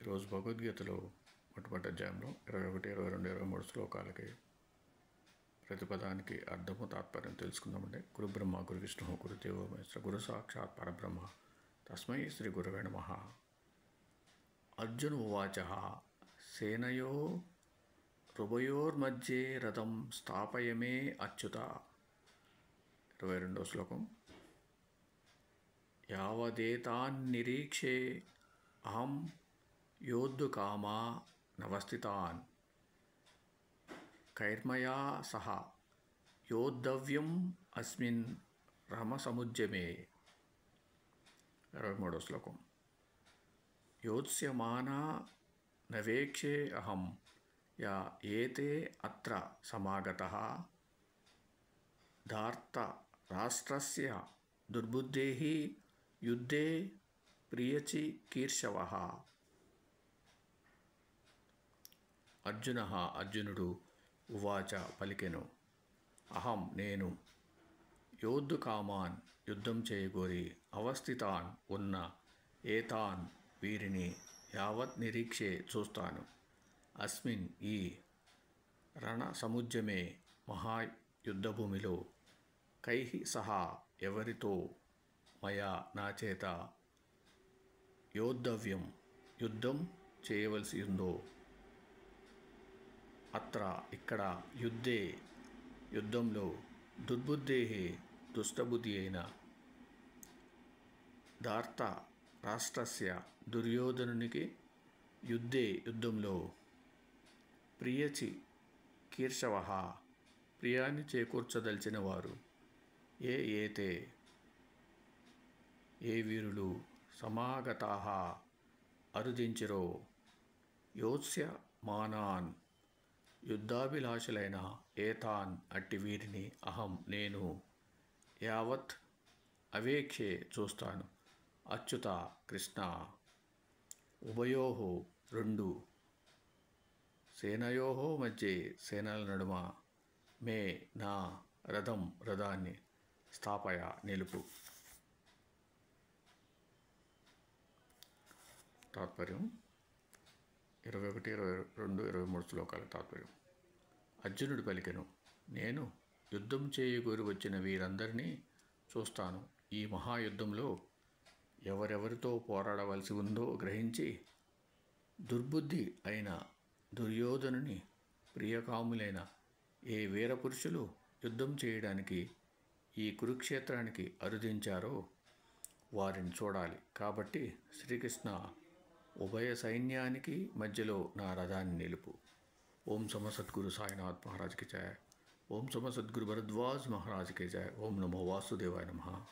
ఈరోజు భగవద్గీతలో మొట్టమొదటి అధ్యాయంలో 21, 22, 23 శ్లోకాలకి ప్రతి పదానికి అర్థము తాత్పర్యం తెలుసుకుందామంటే. గురు బ్రహ్మ గురు విష్ణు గురు దేవో మహేశ్వర గురు సాక్షాత్ పరబ్రహ్మ తస్మై శ్రీ గురవే నమః. అర్జున ఉవాచ సేనయో రుభయోర్మధ్యే రథం స్థాపయమే అచ్యుత. 22వ శ్లోకం. యావదేతాన్నిరీక్షే అహం యోద్ధుకామా నవస్థితాన్ కైర్మయా సహ యోద్ధవ్యం అస్మిన్ రణసముద్యమే. 23వ శ్లోకం. యోత్స్యమానా నవేక్షే అహం యా ఏతే అత్ర సమాగతః ధార్త రాష్ట్రస్య దుర్బుద్ధేః యుద్ధే ప్రియచికీర్షవః. అర్జునుడు ఉవాచ పలికెను. అహం నేను యోద్ధుకామాన్ యుద్ధం చేయగోరి అవస్థితాన్ ఉన్న ఏతాన్ వీరిని యావత్ నిరీక్షే చూస్తాను. అస్మిన్ ఈ రణసముద్యమే మహాయుద్ధభూమిలో కైః సహా ఎవరితో మయా నాచేత యోద్ధవ్యం యుద్ధం చేయవలసి ఉందో అత్ర ఇక్కడ యుద్ధే యుద్ధంలో దుర్బుద్ధేః దుష్టబుద్ధి అయిన ధార్త రాష్ట్రస్య దుర్యోధనునికి యుద్ధే యుద్ధంలో ప్రియచికీర్షవః ప్రియాన్ని చేకూర్చదలిచిన వారు ఏతే ఏ వీరులు సమాగతాః అరుదించిరో యోత్స్యమానాన్ యుద్ధాభిలాషులైన ఏతాన్ అట్టి వీరిని అహం నేను యావత్ అవేక్షే చూస్తాను. అచ్యుత కృష్ణ. ఉభయోః రెండు సేనయోః మధ్యే సేనల నడుమ మే నా రథాన్ని స్థాపయ నిలుపు. తాత్పర్యం 21, 22, 23 శ్లోకాల తాత్పర్యం. అర్జునుడు పలికెను. నేను యుద్ధం చేయగోరి వచ్చిన వీరందరినీ చూస్తాను. ఈ మహాయుద్ధంలో ఎవరెవరితో పోరాడవలసి ఉందో గ్రహించి దుర్బుద్ధి అయిన దుర్యోధనుని ప్రియకాములైన ఏ వీరపురుషులు యుద్ధం చేయడానికి ఈ కురుక్షేత్రానికి అరుదించారో వారిని చూడాలి. కాబట్టి శ్రీకృష్ణ ఉభయ సైన్యానికి మధ్యలో నా రథాన్ని నిలుపు. ఓం సమ సద్గురు సాయినాథ్ మహారాజ్కి జయ. ఓం సమ సద్గురు భరద్వాజ్ మహారాజ్కి జయ. ఓం నమో వాసుదేవాయ నమః.